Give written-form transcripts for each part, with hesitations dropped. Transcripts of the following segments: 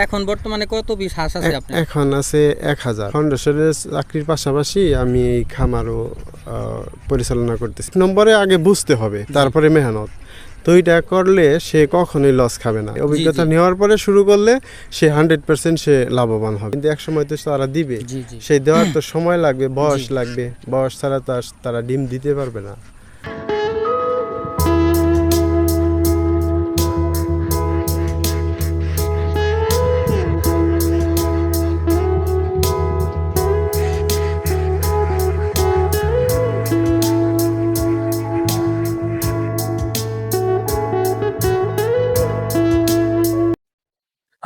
এখন বর্তমানে কত পিস হাঁস আছে আপনার? এখন আছে 1000। ফাউন্ডেশনের চাকরির পাশাপাশি আমি এই খামারও পরিচালনা করতেছি। নম্বরে আগে বুঝতে হবে, তারপরে মেহনত। তো এটা করলে সে কখনোই লস খাবে না। অভিজ্ঞতা নেওয়ার পরে শুরু করলে সে 100% সে লাভবান হবে। কিন্তু এক সময় তো তারা দিবে, সেই দেওয়ার তো সময় লাগবে, বয়স লাগবে। বয়স ছাড়া তো তারা ডিম দিতে পারবে না।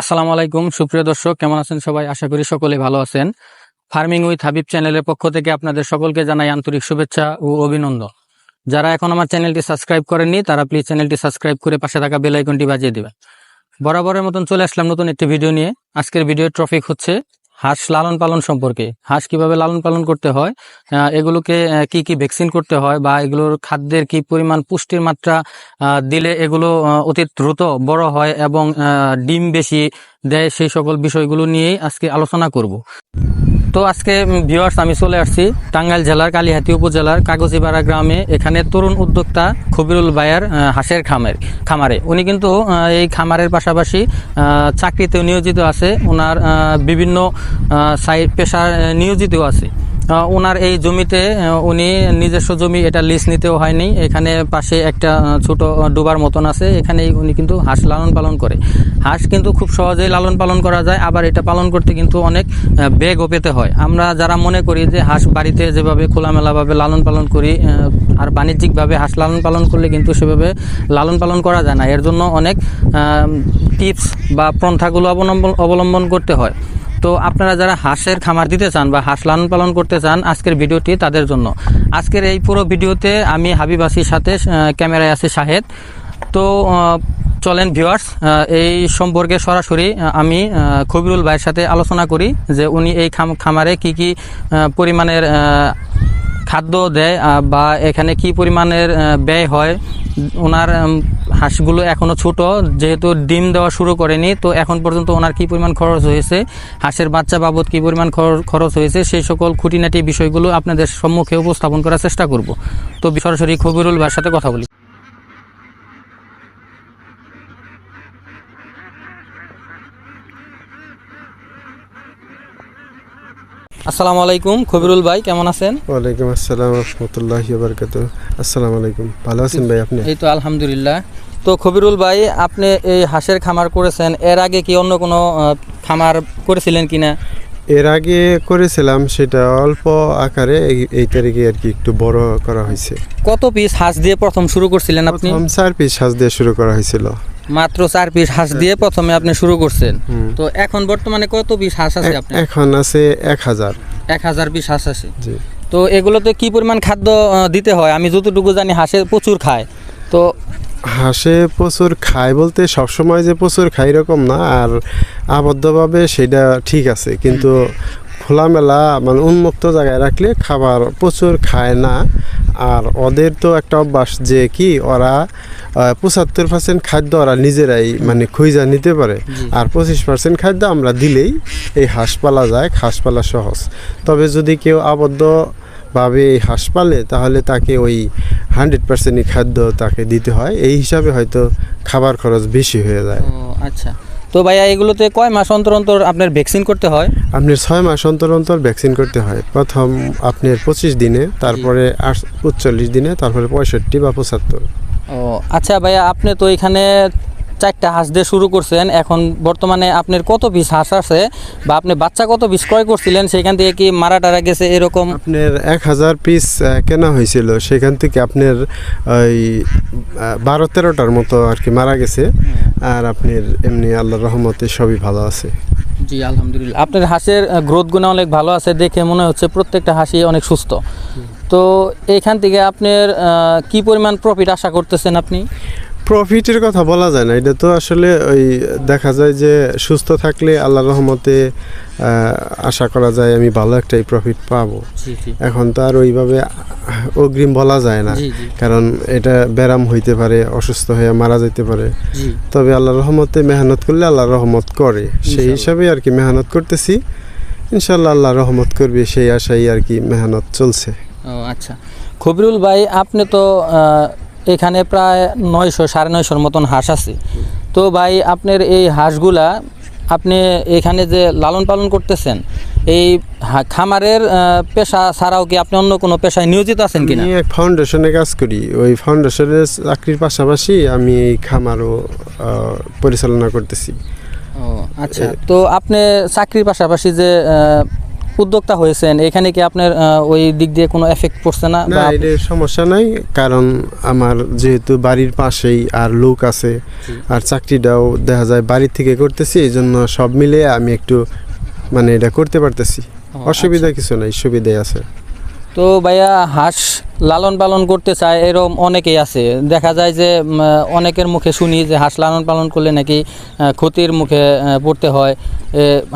আসসালামু আলাইকুম সুপ্রিয় দর্শক, কেমন আছেন সবাই? আশা করি সকলে ভালো আছেন। ফার্মিং উইথ হাবিব চ্যানেলের পক্ষ থেকে আপনাদের সকলকে জানাই আন্তরিক শুভেচ্ছা ও অভিনন্দন। যারা এখন আমার চ্যানেলটি সাবস্ক্রাইব করেননি তারা প্লিজ চ্যানেলটি সাবস্ক্রাইব করে পাশে থাকা বেল আইকনটি বাজিয়ে দিবেন। বরাবরের মতন চলে আসলাম নতুন একটি ভিডিও নিয়ে। আজকের ভিডিওর টপিক হচ্ছে হাঁস লালন পালন সম্পর্কে। হাঁস কিভাবে লালন পালন করতে হয়, এগুলোকে কি কি ভ্যাকসিন করতে হয়, বা এগুলোর খাদ্যের কি পরিমাণ পুষ্টির মাত্রা দিলে এগুলো অতি দ্রুত বড় হয় এবং ডিম বেশি দেয়, সেই সকল বিষয়গুলো নিয়েই আজকে আলোচনা করব। তো আজকে ভিউয়ার্স, আমি চলে আসছি টাঙ্গাইল জেলার কালিহাতী উপজেলার কাগজিপাড়া গ্রামে। এখানে তরুণ উদ্যোক্তা খবিরুল ভাইয়ের হাঁসের খামারে। উনি কিন্তু এই খামারের পাশাপাশি চাকরিতেও নিয়োজিত আছে, ওনার বিভিন্ন সাইড পেশার নিয়োজিত আছে। ওনার এই জমিতে উনি নিজস্ব জমি, এটা লিজ নিতেও হয়নি। এখানে পাশে একটা ছোট ডোবার মতন আছে, এখানে উনি কিন্তু হাঁস লালন পালন করে। হাঁস কিন্তু খুব সহজেই লালন পালন করা যায়, আবার এটা পালন করতে কিন্তু অনেক বেগও পেতে হয়। আমরা যারা মনে করি যে হাঁস বাড়িতে যেভাবে খোলামেলাভাবে লালন পালন করি আর বাণিজ্যিকভাবে হাঁস লালন পালন করলে কিন্তু সেভাবে লালন পালন করা যায় না। এর জন্য অনেক টিপস বা পন্থাগুলো অবলম্বন করতে হয়। তো আপনারা যারা হাঁসের খামার দিতে চান বা হাঁস লালন পালন করতে চান, আজকের ভিডিওটি তাদের জন্য। আজকের এই পুরো ভিডিওতে আমি হাবিব আসির সাথে ক্যামেরায় আছে শাহেদ। তো চলেন ভিউয়ার্স, এই সম্পর্কে সরাসরি আমি খবিরুল ভাইয়ের সাথে আলোচনা করি যে উনি এই খামারে কি কি পরিমাণের খাদ্য দেয় বা এখানে কি পরিমাণের ব্যয় হয়। ওনার হাঁসগুলো এখনও ছোট, যেহেতু ডিম দেওয়া শুরু করেনি, তো এখন পর্যন্ত ওনার কি পরিমাণ খরচ হয়েছে, হাঁসের বাচ্চা বাবদ কি পরিমাণ খরচ হয়েছে, সেই সকল খুঁটিনাটি বিষয়গুলো আপনাদের সম্মুখে উপস্থাপন করার চেষ্টা করব। তো সরাসরি খবিরুল ভাইয়ের সাথে কথা বলি। আসসালামু আলাইকুম খবিরুল ভাই, কেমন আছেন? ওয়ালাইকুম আসসালাম রাহমাতুল্লাহি ওয়া বারাকাতুহু। আসসালামু আলাইকুম, ভালো আছেন ভাই আপনি? এই তো আলহামদুলিল্লাহ। তো খবিরুল ভাই, আপনি এই হাঁসের খামার করেছেন, এর আগে কি অন্য কোনো খামার করেছিলেন কিনা? এর আগে করেছিলাম, সেটা অল্প আকারে। এই তারিখে আর কি একটু বড় করা হয়েছে। কত পিস হাঁস দিয়ে প্রথম শুরু করছিলেন আপনি? প্রথম 4 পিস হাঁস দিয়ে শুরু করা হয়েছিল। মাত্র 4 পিস হাঁস দিয়ে প্রথমে আপনি শুরু করছেন। তো এখন বর্তমানে কত পিস হাঁস আছে আপনার? এখন আছে 1000। 1000 পিস হাঁস আছে। জি। তো এগুলোতে কি পরিমাণ খাদ্য দিতে হয়? আমি যতটুকু জানি হাঁসে প্রচুর খায়। তো হাঁসে প্রচুর খায় বলতে সবসময় যে প্রচুর খায় এরকম না, আর আবদ্ধভাবে সেটা ঠিক আছে, কিন্তু খোলামেলা মানে উন্মুক্ত জায়গায় রাখলে খাবার প্রচুর খায় না। আর ওদের তো একটা অভ্যাস যে কি, ওরা 75% খাদ্য ওরা নিজেরাই মানে খুঁজা নিতে পারে, আর 25% খাদ্য আমরা দিলেই এই হাঁস পালা যায়। হাঁস পালা সহজ। তবে যদি কেউ আবদ্ধভাবে এই হাঁস পালে, তাহলে তাকে ওই 100%ই খাদ্য তাকে দিতে হয়। এই হিসাবে হয়তো খাবার খরচ বেশি হয়ে যায়। আচ্ছা। তো ভাইয়া, এগুলোতে কয় মাস অন্তর অন্তর আপনার ভ্যাকসিন করতে হয়? আপনার 6 মাস অন্তর অন্তর ভ্যাকসিন করতে হয়। প্রথম আপনার 25 দিনে, তারপরে 48 দিনে, তারপরে 65 বা 75। ও আচ্ছা ভাইয়া, আপনি তো এখানে 4টা হাঁস দিয়ে শুরু করছেন। এখন বর্তমানে আপনার কত পিস হাঁস আছে, বা আপনি বাচ্চা কত পিস ক্রয় করছিলেন, সেখান থেকে কি মারা টারা গেছে এরকম? আপনার 1000 পিস কেনা হয়েছিল, সেখান থেকে আপনার ওই 12-13টার মতো আর কি মারা গেছে। আর আপনার এমনি আল্লাহর রহমতে সবই ভালো আছে। জি আলহামদুলিল্লাহ। আপনার হাঁসের গ্রোথ গুণ অনেক ভালো আছে, দেখে মনে হচ্ছে প্রত্যেকটা হাঁসই অনেক সুস্থ। তো এখান থেকে আপনার কি পরিমাণ প্রফিট আশা করতেছেন আপনি? প্রফিটের কথা বলা যায় না, এটা তো আসলে ওই দেখা যায় যে সুস্থ থাকলে আল্লাহর রহমতে আশা করা যায় আমি ভালো একটাই প্রফিট পাবো। জি জি এখন তো আর ওইভাবে অগ্রিম বলা যায় না, জি জি কারণ এটা ব্যারাম হইতে পারে, অসুস্থ হয়ে মারা যেতে পারে। জি। তবে আল্লাহর রহমতে মেহনত করলে আল্লাহর রহমত করে, সেই ইনশাআল্লাহ। হিসাবে আর কি মেহনত করতেছি। ইনশাল্লাহ আল্লাহ রহমত করবে সেই আশাই আর কি মেহনত চলছে। ও আচ্ছা, খবিরুল ভাই আপনি তো এখানে প্রায় 900-950 মতন হাঁস আছে। তো ভাই আপনার এই হাঁসগুলা আপনি এখানে যে লালন পালন করতেছেন, এই খামারের পেশা ছাড়াও কি আপনি অন্য কোনো পেশায় নিয়োজিত আছেন কিনা? আমি এক ফাউন্ডেশনে কাজ করি, ওই ফাউন্ডেশনের চাকরির পাশাপাশি আমি এই খামারও পরিচালনা করতেছি। ও আচ্ছা, তো আপনি চাকরির পাশাপাশি যে উদ্যোক্তা হয়েছেন, এখানে কি আপনার ওই দিক দিয়ে কোনো এফেক্ট পড়ছে না? না, এটা সমস্যা নাই, কারণ আমার যেহেতু বাড়ির পাশেই আর লোক আছে, আর চাকরিটাও দেখা যায় বাড়ির থেকে করতেছি, এই জন্য সব মিলে আমি একটু মানে এটা করতে পারতেছি। অসুবিধা কিছু নাই, সুবিধাই আছে। তো ভাইয়া হাঁস লালন পালন করতে চায় এরকম অনেকেই আছে, দেখা যায় যে অনেকের মুখে শুনি যে হাঁস লালন পালন করলে নাকি ক্ষতির মুখে পড়তে হয়,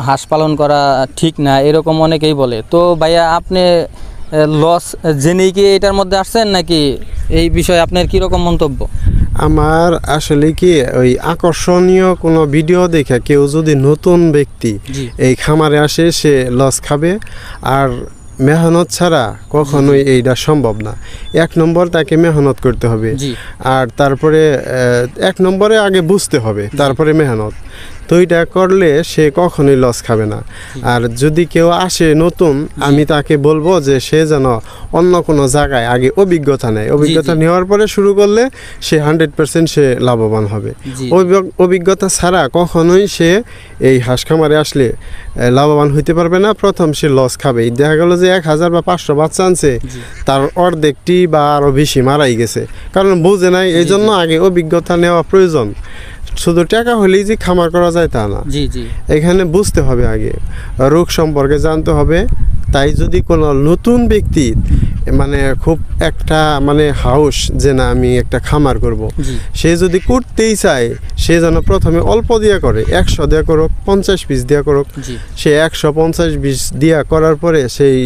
হাঁস পালন করা ঠিক না, এরকম অনেকেই বলে। তো ভাইয়া আপনি লস জেনেই কি এটার মধ্যে আসছেন, নাকি এই বিষয়ে আপনার কীরকম মন্তব্য? আমার আসলে কি ওই আকর্ষণীয় কোনো ভিডিও দেখে কেউ যদি নতুন ব্যক্তি জি এই খামারে আসে, সে লস খাবে। আর মেহনত ছাড়া কখনোই এইটা সম্ভব না। এক নম্বর তাকে মেহনত করতে হবে, জি আর তারপরে এক নম্বরে আগে বুঝতে হবে, তারপরে মেহনত। তো এটা করলে সে কখনোই লস খাবে না। আর যদি কেউ আসে নতুন, আমি তাকে বলবো যে সে যেন অন্য কোনো জায়গায় আগে অভিজ্ঞতা নেয়, অভিজ্ঞতা জি। নেওয়ার পরে শুরু করলে সে 100% সে লাভবান হবে। জি অভিজ্ঞতা ছাড়া কখনোই সে এই হাঁস খামারে আসলে লাভবান হইতে পারবে না। প্রথম সে লস খাবে। দেখা গেল যে 1000 বা 500 বাচ্চা আনছে, জি তার অর্ধেকটি বা আরও বেশি মারাই গেছে, কারণ বুঝে নাই। এই জন্য আগে অভিজ্ঞতা নেওয়া প্রয়োজন। শুধু টাকা হলেই যে খামার করা যায় তা না, জি জি এখানে বুঝতে হবে, আগে রোগ সম্পর্কে জানতে হবে। তাই যদি কোনো নতুন ব্যক্তি মানে খুব একটা মানে হাউস যে না আমি একটা খামার করব, জি সে যদি করতেই চায়, সে যেন প্রথমে অল্প দিয়া করে, 100 দিয়া করুক, 50 পিস দিয়া করুক। জি সে 150 পিস দিয়া করার পরে সেই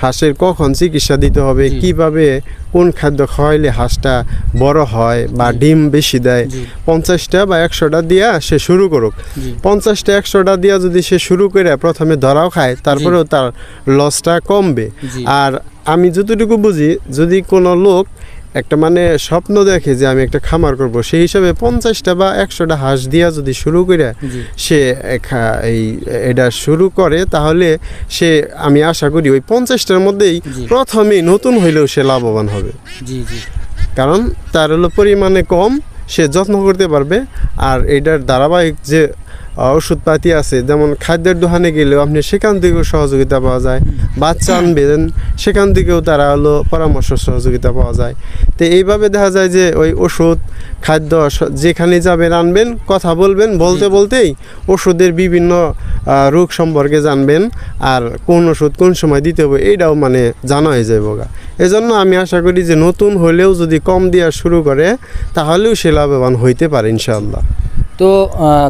হাঁসের কখন চিকিৎসা দিতে হবে, জি। কিভাবে কোন খাদ্য খাওয়াইলে হাঁসটা বড় হয় বা ডিম বেশি দেয়, জি 50টা বা 100টা দিয়া সে শুরু করুক। জি 50টা 100টা দিয়া যদি সে শুরু করে প্রথমে ধরাও খায়, তারপরেও তার লসটা কমবে। জি আর আমি যতটুকু বুঝি, যদি কোনো লোক একটা মানে স্বপ্ন দেখে যে আমি একটা খামার করব, সেই হিসাবে 50টা বা 100টা হাঁস দিয়া যদি শুরু করে জি সে এটা শুরু করে, তাহলে সে আমি আশা করি ওই 50টার মধ্যেই জি। প্রথমেই নতুন হইলেও সে লাভবান হবে, জি জি কারণ তার হলো পরিমাণে কম, সে যত্ন করতে পারবে। আর এটার ধারাবাহিক যে ওষুধপাতি আছে, যেমন খাদ্যের দোকানে গেলেও আপনি সেখান থেকেও সহযোগিতা পাওয়া যায়, বাচ্চা আনবেন সেখান থেকেও তারা হলো পরামর্শ সহযোগিতা পাওয়া যায়। তো এইভাবে দেখা যায় যে ওই ওষুধ খাদ্য যেখানে যাবেন আনবেন, কথা বলবেন, বলতে বলতেই ওষুধের বিভিন্ন রোগ সম্পর্কে জানবেন, আর কোন ওষুধ কোন সময় দিতে হবে এইটাও মানে জানা হয়ে যাবে গা। এজন্য আমি আশা করি যে নতুন হলেও যদি কম দেওয়া শুরু করে, তাহলেও সে লাভবান হইতে পারে ইনশাআল্লাহ। তো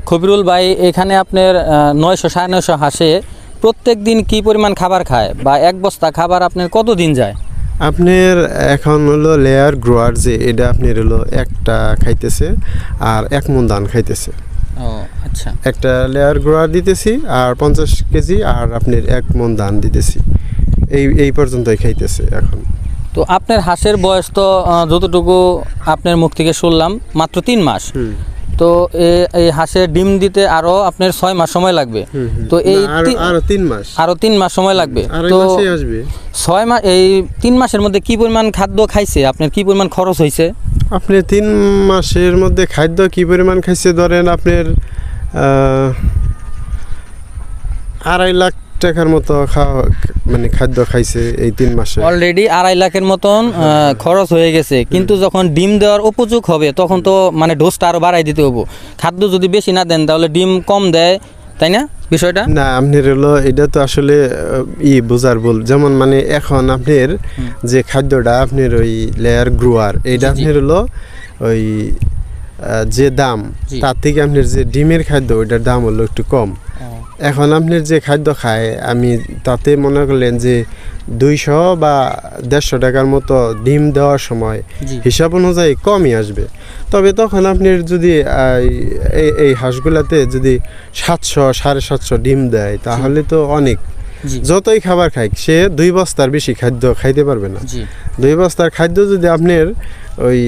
খবিরুল ভাই, এখানে আপনার 900-950 হাঁসে প্রত্যেক দিন কি পরিমাণ খাবার খায়, বা এক বস্তা খাবার আপনার কতদিন যায়? আপনার এখন হলো লেয়ার গ্রোয়ার, যে এটা আপনার হলো একটা খাইতেছে আর 1 মণ ধান খাইতেছে। ও আচ্ছা, একটা লেয়ার গ্রোয়ার দিতেছি আর 50 কেজি, আর আপনার 1 মণ ধান দিতেছি। এই পর্যন্তই খাইতেছে এখন। তো আপনার হাঁসের বয়স তো যতটুকু আপনার মুখ থেকে শুনলাম মাত্র 3 মাস। তো এই হাঁসের ডিম দিতে আরো আপনার 6 মাস সময় লাগবে। তো এই আরো 3 মাস, আরো 3 মাস সময় লাগবে। আড়াই তো মাসেই আসবে। 6 মাস, এই 3 মাসের মধ্যে কি পরিমাণ খাদ্য খাইছে, আপনার কি পরিমাণ খরচ হয়েছে? আপনি 3 মাসের মধ্যে খাদ্য কি পরিমাণ খাইছে, ধরেন আপনার 2.5 লাখ টাকার মতো মানে খাদ্য খাইছে এই 3 মাসে। অলরেডি 2.5 লাখের মতন খরচ হয়ে গেছে। কিন্তু যখন ডিম দেওয়ার উপযোগ হবে, তখন তো মানে ডোজটা আরো বাড়াই দিতে হবে। খাদ্য যদি বেশি না দেন, তাহলে ডিম কম দেয়, তাই না বিষয়টা? না, আপনার হলো এটা তো আসলে বোঝার ভুল। যেমন মানে এখন আপনার যে খাদ্যটা আপনার ওই লেয়ার গ্রোয়ার, এইটা জি, জি। আপনার হলো ওই যে দাম জি। তার থেকে আপনার যে ডিমের খাদ্য ওইটার দাম হলো একটু কম। এখন আপনার যে খাদ্য খায় আমি তাতে মনে করলেন যে 200 বা 150 টাকার মতো ডিম দেওয়ার সময় জি হিসাব অনুযায়ী কমই আসবে। তবে তখন আপনার যদি এই হাঁসগুলাতে যদি 700 750 ডিম দেয় তাহলে তো অনেক, জি যতই খাবার খায় সে 2 বস্তার বেশি খাদ্য খাইতে পারবে না। জি 2 বস্তার খাদ্য যদি আপনার ওই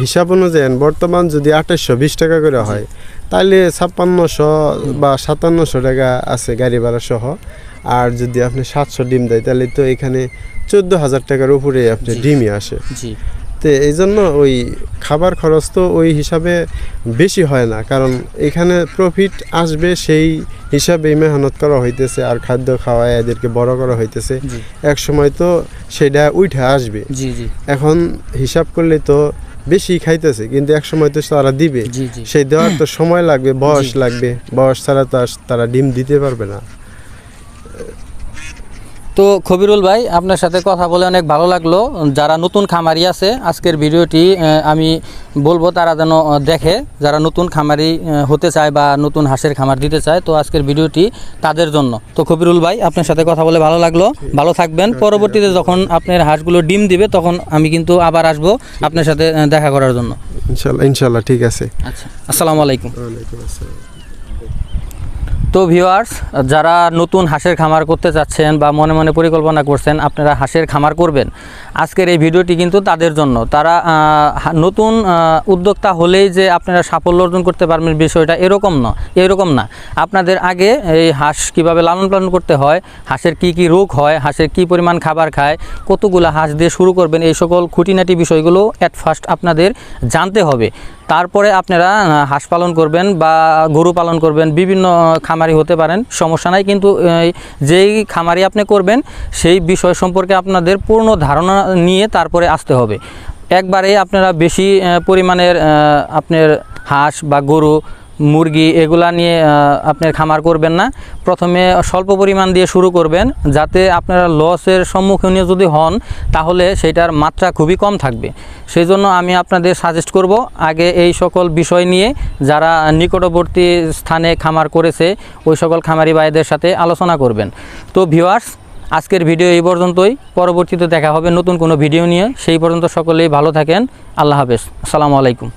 হিসাব অনুযায়ী বর্তমান যদি 2820 টাকা করে হয় তাহলে 5600 বা 5700 টাকা আছে গাড়ি ভাড়া সহ। আর যদি আপনি 700 ডিম দেয় তাহলে তো এখানে 14,000 টাকার উপরে আপনার জি। ডিমই আসে। জি তো এই জন্য ওই খাবার খরচ তো ওই হিসাবে বেশি হয় না, কারণ এখানে প্রফিট আসবে সেই হিসাবেই মেহনত করা হইতেছে আর খাদ্য খাওয়ায় এদেরকে বড় করা হইতেছে। জি এক সময় তো সেটা উঠে আসবে। জি জি এখন হিসাব করলে তো বেশি খাইতেছে কিন্তু এক সময় তো তারা দিবে, জি জি সেই দেওয়ার তো সময় লাগবে, বয়স জি। লাগবে, বয়স ছাড়া তো আর তারা ডিম দিতে পারবে না। তো খবিরুল ভাই আপনার সাথে কথা বলে অনেক ভালো লাগলো। যারা নতুন খামারি আছে আজকের ভিডিওটি আমি বলবো তারা যেন দেখে, যারা নতুন খামারি হতে চায় বা নতুন হাঁসের খামার দিতে চায়, তো আজকের ভিডিওটি তাদের জন্য। তো খবিরুল ভাই আপনার সাথে কথা বলে ভালো লাগলো, ভালো থাকবেন। পরবর্তীতে যখন আপনার হাঁসগুলো ডিম দিবে তখন আমি কিন্তু আবার আসবো আপনার সাথে দেখা করার জন্য। ইনশাল্লাহ ঠিক আছে। আচ্ছা, আসসালামু আলাইকুম। ওয়ালাইকুম আসসালাম। তো ভিউয়ার্স, যারা নতুন হাঁসের খামার করতে চাচ্ছেন বা মনে মনে পরিকল্পনা করছেন আপনারা হাঁসের খামার করবেন, আজকের এই ভিডিওটি কিন্তু তাদের জন্য। তারা নতুন উদ্যোক্তা হলেই যে আপনারা সাফল্য অর্জন করতে পারবেন বিষয়টা এরকম না। আপনাদের আগে এই হাঁস কীভাবে লালন পালন করতে হয়, হাঁসের কি কি রোগ হয়, হাঁসের কি পরিমাণ খাবার খায়, কতগুলো হাঁস দিয়ে শুরু করবেন, এই সকল খুঁটিনাটি বিষয়গুলো অ্যাট ফার্স্ট আপনাদের জানতে হবে। তারপরে আপনারা হাঁস পালন করবেন বা গরু পালন করবেন, বিভিন্ন খামারি হতে পারেন, সমস্যা নাই। কিন্তু যেই খামারি আপনি করবেন সেই বিষয় সম্পর্কে আপনাদের পূর্ণ ধারণা নিয়ে তারপরে আসতে হবে। একবারে আপনারা বেশি পরিমাণের আপনার হাঁস বা গরু মুরগি এগুলা নিয়ে আপনার খামার করবেন না। প্রথমে স্বল্প পরিমাণ দিয়ে শুরু করবেন, যাতে আপনারা লসের সম্মুখীন যদি হন তাহলে সেটার মাত্রা খুবই কম থাকবে। সেই জন্য আমি আপনাদের সাজেস্ট করব আগে এই সকল বিষয় নিয়ে যারা নিকটবর্তী স্থানে খামার করেছে ওই সকল খামারি ভাইদের সাথে আলোচনা করবেন। তো ভিউয়ার্স, আজকের ভিডিও এই পর্যন্তই। পরবর্তীতে দেখা হবে নতুন কোনো ভিডিও নিয়ে। সেই পর্যন্ত সকলেই ভালো থাকেন। আল্লাহ হাফেজ। আসসালামু আলাইকুম।